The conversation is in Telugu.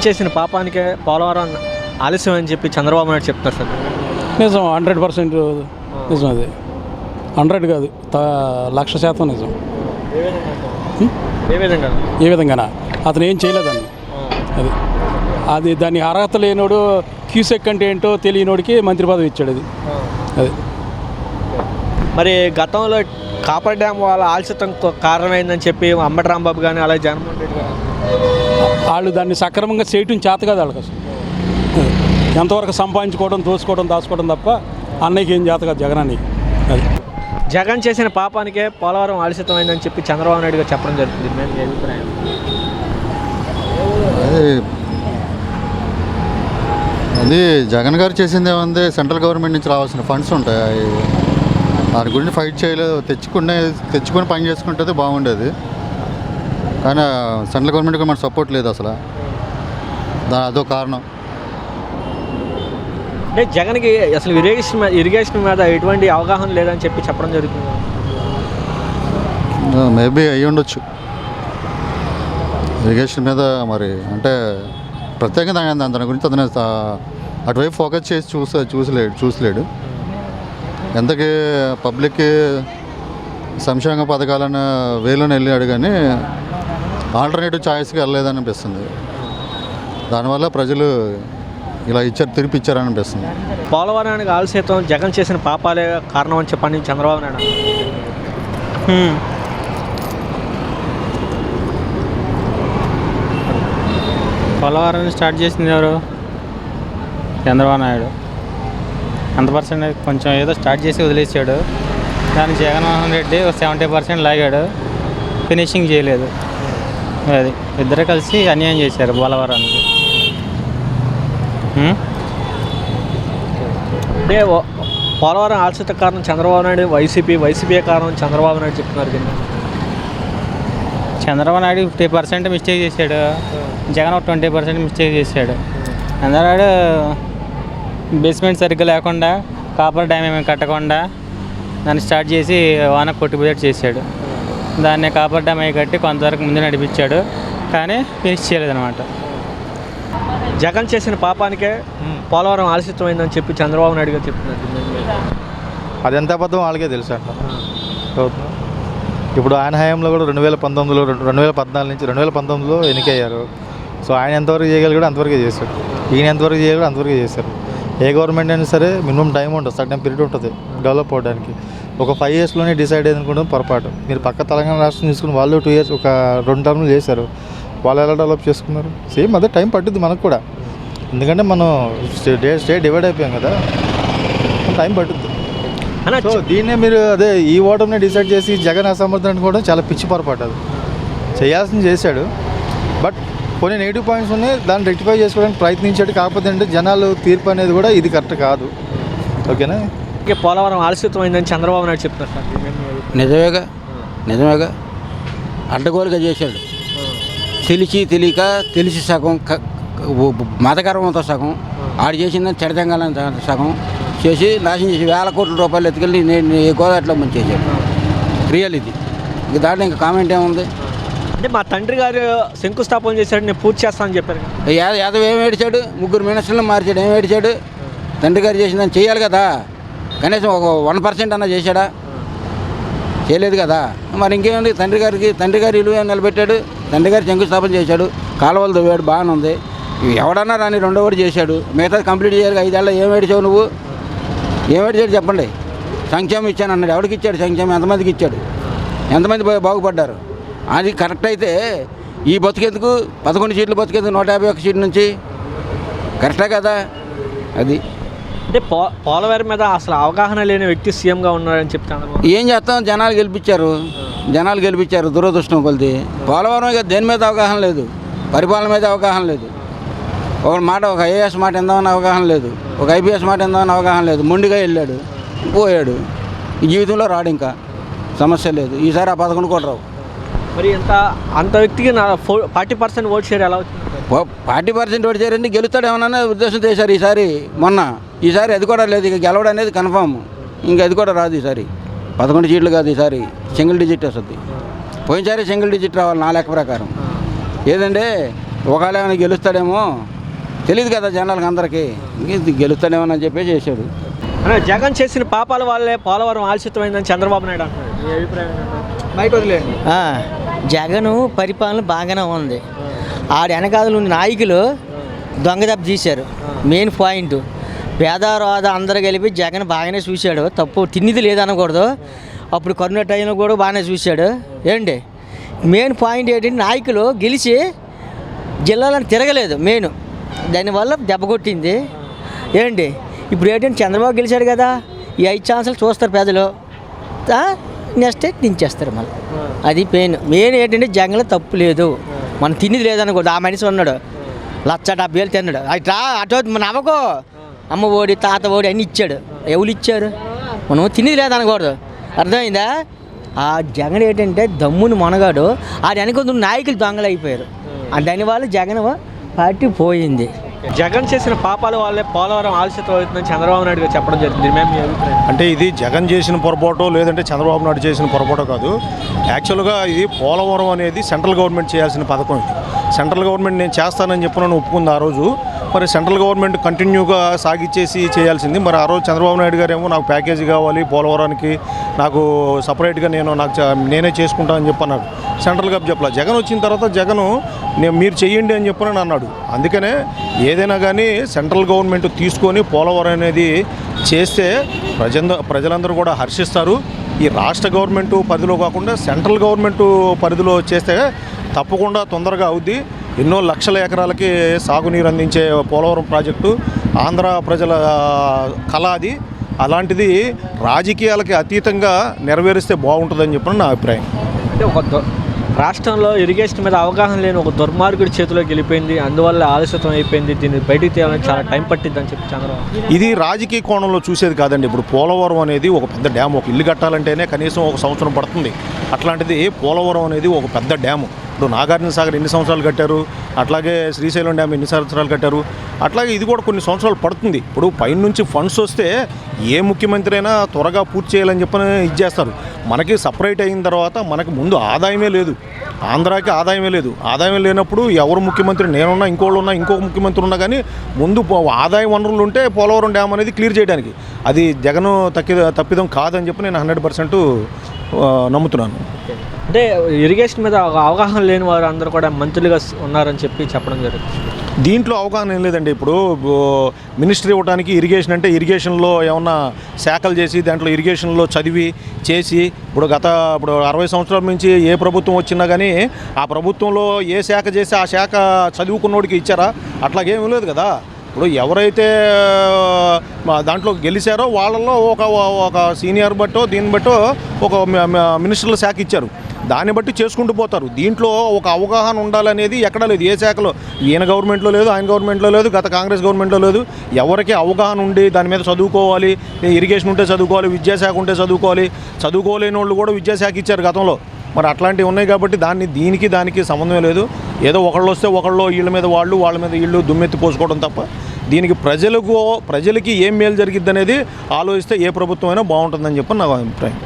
చేసిన పాపానికే పోలవరం ఆలస్యం అని చెప్పి చంద్రబాబు నాయుడు చెప్తున్నారు సార్. నిజం, 100% నిజం. అది 100 కాదు, 1,00,000% నిజం. ఏ విధంగానా అతను ఏం చేయలేదండి. అది దాని అర్హత లేనోడు క్యూసెక్ అంటే ఏంటో తెలియనోడికి మంత్రి పదవి ఇచ్చాడు. అది మరి గతంలో కాపర్ డ్యామ్ వాళ్ళ ఆలస్యం కారణమైందని చెప్పి అంబటి రాంబాబు కానీ అలాగే జగన్మోహన్ రెడ్డి గారు వాళ్ళు దాన్ని సక్రమంగా చేయటం చేత కాదు వాళ్ళకి అసలు. ఎంతవరకు సంపాదించుకోవడం, దోసుకోవడం, దాచుకోవడం తప్ప అన్నయ్యకి ఏం చేత కాదు జగనానికి. అది జగన్ చేసిన పాపానికే పోలవరం ఆలస్యమైందని చెప్పి చంద్రబాబు నాయుడు గారు చెప్పడం జరుగుతుంది. మేము మీ అభిప్రాయం? అది జగన్ గారు చేసింది ఏముంది, సెంట్రల్ గవర్నమెంట్ నుంచి రావాల్సిన ఫండ్స్ ఉంటాయి, దాని గురించి ఫైట్ చేయలేదు. తెచ్చుకొని పని చేసుకుంటే బాగుండేది, కానీ సెంట్రల్ గవర్నమెంట్కి మన సపోర్ట్ లేదు అసలు. అదో కారణం. అంటే జగన్కి అసలు ఇరిగేషన్ మీద ఎటువంటి అవగాహన లేదని చెప్పి చెప్పడం జరుగుతుంది. మేబీ అయ్యి ఉండొచ్చు. ఇరిగేషన్ మీద మరి అంటే ప్రత్యేకంగా దాని గురించి అతను అటువైపు ఫోకస్ చేసి చూసలేడు. ఎంతకీ పబ్లిక్కి సంక్షేమ పథకాలను వేలోనే వెళ్ళాడు, కానీ ఆల్టర్నేటివ్ ఛాయిస్కి వెళ్ళలేదని అనిపిస్తుంది. దానివల్ల ప్రజలు ఇలా తిరిపి ఇచ్చారని అనిపిస్తుంది. పోలవరానికి ఆలస్యం జగన్ చేసిన పాపాలే కారణం అని చెప్పండి చంద్రబాబు నాయుడు. పోలవరాన్ని స్టార్ట్ చేసింది ఎవరు? చంద్రబాబు నాయుడు. 100% కొంచెం ఏదో స్టార్ట్ చేసి వదిలేసాడు. దాన్ని జగన్మోహన్ రెడ్డి 70% లాగాడు, ఫినిషింగ్ చేయలేదు. అది ఇద్దరు కలిసి అన్యాయం చేశారు పోలవరానికి. అంటే పోలవరం ఆలస్యత కారణం చంద్రబాబు నాయుడు, వైసీపీ కారణం చంద్రబాబు నాయుడు చెప్తున్నారు కింద. చంద్రబాబు నాయుడు 50% మిస్టేక్ చేశాడు, జగన్ ఒక 20% మిస్టేక్ చేశాడు. చంద్రబాబు బేస్మెంట్ సరిగ్గా లేకుండా, కాపర్ డ్యామ్ ఏమి కట్టకుండా దాన్ని స్టార్ట్ చేసి వాన కొట్టిపోయేట్టు చేశాడు. దాన్ని కాపర్ డ్యామ్ అవి కట్టి కొంతవరకు ముందు నడిపించాడు, కానీ ఫినిష్ చేయలేదన్నమాట. జగన్ చేసిన పాపానికే పోలవరం ఆలస్యమైందని చెప్పి చంద్రబాబు నాయుడు గారు చెప్తున్నారు. అది ఎంత అబద్ధం వాళ్ళకే తెలుసు అంట. ఇప్పుడు ఆయన హయాంలో కూడా 2014 నుంచి 2019లో ఎన్నికయ్యారు. సో ఆయన ఎంతవరకు చేయగలిగాడు అంతవరకే చేశాడు, ఈయన ఎంతవరకు చేయగలడు అంతవరకే చేశారు. ఏ గవర్నమెంట్ అయినా సరే మినిమం టైం ఉంటుంది, సర్టెన్ పీరియడ్ ఉంటుంది డెవలప్ అవ్వడానికి. ఒక 5 yearsలోనే డిసైడ్ అయ్యింది అనుకోవడం పొరపాటు. మీరు పక్క తెలంగాణ రాష్ట్రం తీసుకుని వాళ్ళు 2 years ఒక 2 terms చేశారు, వాళ్ళు ఎలా డెవలప్ చేసుకున్నారు? సేమ్ అదే టైం పట్టుద్ది మనకు కూడా, ఎందుకంటే మనం స్టేట్ డివైడ్ అయిపోయాం కదా, టైం పట్టుద్ది. సో దీన్నే మీరు ఈ ఓటమిని డిసైడ్ చేసి జగన్ అసమర్థం అనుకోవడం చాలా పిచ్చి పొరపాటు. అది చేయాల్సింది చేశాడు, బట్ కొన్ని నెగిటివ్ పాయింట్స్ ఉన్నాయి, దాన్ని రెక్టిఫై చేసుకోవడానికి ప్రయత్నించాడు. కాకపోతే అంటే జనాలు తీర్పు అనేది కూడా ఇది కరెక్ట్ కాదు. ఓకేనా? పోలవరం ఆలస్యమైందని చంద్రబాబు నాయుడు చెప్తున్నారు సార్. నిజమేగా అడ్డగోలుగా చేశాడు. తెలియక తెలిసి సగం, మతగర్వంతో సగం, ఆడు చేసిందని చెడతంగాలని సగం చేసి నాశనం చేసి వేల కోట్ల రూపాయలు ఎత్తుకెళ్ళి నేను గోదావరిలో ముంచేసాడు. రియల్ ఇది. ఇంక దాంట్లో ఇంకా కామెంట్ ఏముంది? అంటే మా తండ్రి గారు శంకుస్థాపన చేశాడు, నేను పూర్తి చేస్తానని చెప్పారు. యాదవ్ ఏం ఏడిచాడు? 3 మినిస్టర్లు మార్చాడు, ఏం ఏడిచాడు? తండ్రి గారు చేసిందని చేయాలి కదా, కనీసం ఒక 1% అన్నా చేశాడా? చేయలేదు కదా. మరి ఇంకేముంది? తండ్రి గారి విలువ నిలబెట్టాడు, తండ్రి గారు శంకుస్థాపన చేశాడు, కాలువలు తవ్వాడు, బాగానే ఉంది. ఎవడన్నా రాని 2వ వాడు చేశాడు, మిగతాది కంప్లీట్ చేయాలి. 5 ఏళ్ళ ఏం ఏడిచావు నువ్వు? ఏం ఏడిచాడు చెప్పండి? సంక్షేమం ఇచ్చాను అన్నాడు, ఎవరికి ఇచ్చాడు సంక్షేమం? ఎంతమందికి ఇచ్చాడు? ఎంతమంది బాగుపడ్డారు? అది కరెక్ట్ అయితే ఈ బతికేందుకు 11 సీట్లు బతికేందుకు 151 సీట్ల నుంచి కరెక్టే కదా? అది అంటే పోలవరం మీద అసలు అవగాహన లేని వ్యక్తి సీఎంగా ఉన్నారని చెప్తాను. ఏం చేస్తాం? జనాలు గెలిపించారు దురదృష్టం కొలిది. పోలవరం ఇక దేని మీద అవగాహన లేదు, పరిపాలన మీద అవగాహన లేదు. ఒక ఐఏఎస్ మాట ఎందామని అవగాహన లేదు, ఒక IPS మాట ఎందామని అవగాహన లేదు. మొండిగా వెళ్ళాడు, పోయాడు. ఈ జీవితంలో రాడు, ఇంకా సమస్య లేదు. ఈసారి ఆ 11 కూడా రావు. మరి అంత వ్యక్తికి 40% ఓట్ షేర్ ఎలా వచ్చింది? 40% ఓటు చేరండి, గెలుస్తాడు ఏమన్నా ఉద్దేశంతో వేశారు ఈసారి అది కూడా లేదు. ఇక గెలవడం అనేది కన్ఫామ్, ఇంకా అది కూడా రాదు ఈసారి. 11 సీట్లు కాదు, ఈసారి సింగిల్ డిజిట్ వస్తుంది. పోయినసారి సింగిల్ డిజిట్ రావాలి నా లెక్క ప్రకారం. ఏదంటే ఒకవేళ ఏమైనా గెలుస్తాడేమో తెలియదు కదా జనాలకు అందరికీ, ఇంక గెలుస్తాడేమో అని చెప్పి చేశాడు. అన్న, జగన్ చేసిన పాపాల వల్లే పోలవరం ఆలస్యమైందని చంద్రబాబు నాయుడు అంటున్నాడు. మీ అభిప్రాయం ఏంటంటే? మైక్ వదిలేండి. జగను పరిపాలన బాగానే ఉంది. ఆడ వెనకాల ఉన్న నాయకులు దొంగ దెబ్బ తీశారు. మెయిన్ పాయింట్ పేదవాద అందరూ కలిపి జగన్ బాగానే చూశాడు. తప్పు తిన్నిది లేదనకూడదు. అప్పుడు కరోనా టైంలో కూడా బాగానే చూశాడు. ఏంటి మెయిన్ పాయింట్ ఏంటంటే నాయకులు గెలిచి జిల్లాలను తిరగలేదు మెయిన్, దానివల్ల దెబ్బ కొట్టింది. ఏంటి ఇప్పుడు ఏంటంటే చంద్రబాబు గెలిచాడు కదా, ఈ 5 ఛాన్సులు చూస్తారు ప్రజలు, నెక్స్ట్ దించేస్తారు మళ్ళీ. అది మెయిన్ ఏంటంటే జగన్లో తప్పు లేదు. మనం తినేది లేదనుకోడు. ఆ మనిషి ఉన్నాడు 1,70,000 తిన్నాడు. అట్లా అటు నవ్వకో, అమ్మ ఓడి తాత ఓడి అన్నీ ఇచ్చాడు. ఎవరు ఇచ్చారు? మనం తినేది లేదనకూడదు. అర్థమైందా? ఆ జగన్ ఏంటంటే దమ్ముని మనగాడు. ఆ వెనక నాయకులు దొంగలు అయిపోయారు. దానివల్ల జగన్ పార్టీ పోయింది. జగన్ చేసిన పాపాల వల్లే పోలవరం ఆలస్యం అవుతుందని చంద్రబాబు నాయుడు గారు చెప్పడం జరిగింది. మేము మీ అభిప్రాయం? అంటే ఇది జగన్ చేసిన పొరపాటు లేదంటే చంద్రబాబు నాయుడు చేసిన పొరపాటు కాదు. యాక్చువల్గా ఇది పోలవరం అనేది సెంట్రల్ గవర్నమెంట్ చేయాల్సిన పథకం. ఇది సెంట్రల్ గవర్నమెంట్ నేను చేస్తానని చెప్పిన ఒప్పుకుంది ఆ రోజు. మరి సెంట్రల్ గవర్నమెంట్ కంటిన్యూగా సాగిచ్చేసి చేయాల్సింది. మరి ఆ రోజు చంద్రబాబు నాయుడు గారు ఏమో నాకు ప్యాకేజీ కావాలి పోలవరానికి, నాకు సపరేట్గా నేనే చేసుకుంటానని చెప్పన్నాడు. సెంట్రల్ గవర్నమెంట్ చెప్పలా. జగన్ వచ్చిన తర్వాత జగన్ మీరు చెయ్యండి అని చెప్పని అన్నాడు. అందుకనే ఏదైనా కానీ సెంట్రల్ గవర్నమెంట్ తీసుకొని పోలవరం అనేది చేస్తే ప్రజలందరూ కూడా హర్షిస్తారు. ఈ రాష్ట్ర గవర్నమెంట్ పరిధిలో కాకుండా సెంట్రల్ గవర్నమెంట్ పరిధిలో చేస్తే తప్పకుండా తొందరగా అవుద్ది. ఎన్నో లక్షల ఎకరాలకి సాగునీరు అందించే పోలవరం ప్రాజెక్టు ఆంధ్ర ప్రజల కళ అది. అలాంటిది రాజకీయాలకి అతీతంగా నెరవేరిస్తే బాగుంటుందని చెప్పిన నా అభిప్రాయం. అంటే రాష్ట్రంలో ఇరిగేషన్ మీద అవగాహన లేని ఒక దుర్మార్గుడి చేతిలోకి వెళ్ళిపోయింది, అందువల్ల ఆలస్యం అయిపోయింది, దీన్ని బయటికి తీయాలని చాలా టైం పట్టిద్దని చెప్పి చంద్రబాబు. ఇది రాజకీయ కోణంలో చూసేది కాదండి. ఇప్పుడు పోలవరం అనేది ఒక పెద్ద డ్యామ్. ఒక ఇల్లు కట్టాలంటేనే కనీసం 1 సంవత్సరం పడుతుంది. అట్లాంటిది పోలవరం అనేది ఒక పెద్ద డ్యాము. ఇప్పుడు నాగార్జున సాగర్ ఎన్ని సంవత్సరాలు కట్టారు, అట్లాగే శ్రీశైలం డ్యామ్ ఎన్ని సంవత్సరాలు కట్టారు, అట్లాగే ఇది కూడా కొన్ని సంవత్సరాలు పడుతుంది. ఇప్పుడు పైనుంచి ఫండ్స్ వస్తే ఏ ముఖ్యమంత్రి అయినా త్వరగా పూర్తి చేయాలని చెప్పని ఇచ్చేస్తారు. మనకి సపరేట్ అయిన తర్వాత మనకి ముందు ఆదాయమే లేదు, ఆంధ్రాకి ఆదాయమే లేదు. ఆదాయం లేనప్పుడు ఎవరు ముఖ్యమంత్రి, నేనున్నా ఇంకోళ్ళు ఉన్నా ఇంకొక ముఖ్యమంత్రి ఉన్నా కానీ ముందు ఆదాయ వనరులు ఉంటే పోలవరం డ్యామ్ అనేది క్లియర్ చేయడానికి అది జగన్ తప్పిదం కాదని చెప్పి నేను 100% నమ్ముతున్నాను. అంటే ఇరిగేషన్ మీద అవగాహన లేని వారు అందరూ కూడా మంత్రులుగా ఉన్నారని చెప్పడం జరుగుతుంది. దీంట్లో అవగాహన ఏం లేదండి. ఇప్పుడు మినిస్ట్రీ ఇవ్వడానికి ఇరిగేషన్ అంటే ఇరిగేషన్లో ఏమన్నా శాఖలు చేసి దాంట్లో ఇరిగేషన్లో చదివి చేసి ఇప్పుడు 60 సంవత్సరాల నుంచి ఏ ప్రభుత్వం వచ్చినా కానీ ఆ ప్రభుత్వంలో ఏ శాఖ చేసి ఆ శాఖ చదువుకున్నోడికి ఇచ్చారా? అట్లాగేమీ లేదు కదా. ఇప్పుడు ఎవరైతే దాంట్లో గెలిచారో వాళ్ళల్లో ఒక సీనియర్ బట్టో దీన్ని బట్టో ఒక మినిస్టర్ల శాఖ ఇచ్చారు. దాన్ని బట్టి చేసుకుంటూ పోతారు. దీంట్లో ఒక అవగాహన ఉండాలనేది ఎక్కడా లేదు. ఏ శాఖలో ఈయన గవర్నమెంట్లో లేదు, ఆయన గవర్నమెంట్లో లేదు, గత కాంగ్రెస్ గవర్నమెంట్లో లేదు. ఎవరికి అవగాహన ఉండి దాని మీద చదువుకోవాలి, ఇరిగేషన్ ఉంటే చదువుకోవాలి, విద్యాశాఖ ఉంటే చదువుకోవాలి, చదువుకోలేని వాళ్ళు కూడా విద్యాశాఖ ఇచ్చారు గతంలో. మరి అట్లాంటివి ఉన్నాయి కాబట్టి దానికి సంబంధం లేదు. ఏదో ఒకళ్ళు వస్తే ఒకళ్ళు వీళ్ళ మీద వాళ్ళ మీద వీళ్ళు దుమ్మెత్తి పోసుకోవడం తప్ప దీనికి ప్రజలకి ఏం మేలు జరిగిద్ది అనేది ఆలోచిస్తే ఏ ప్రభుత్వం అయినా బాగుంటుందని చెప్పి నా అభిప్రాయం.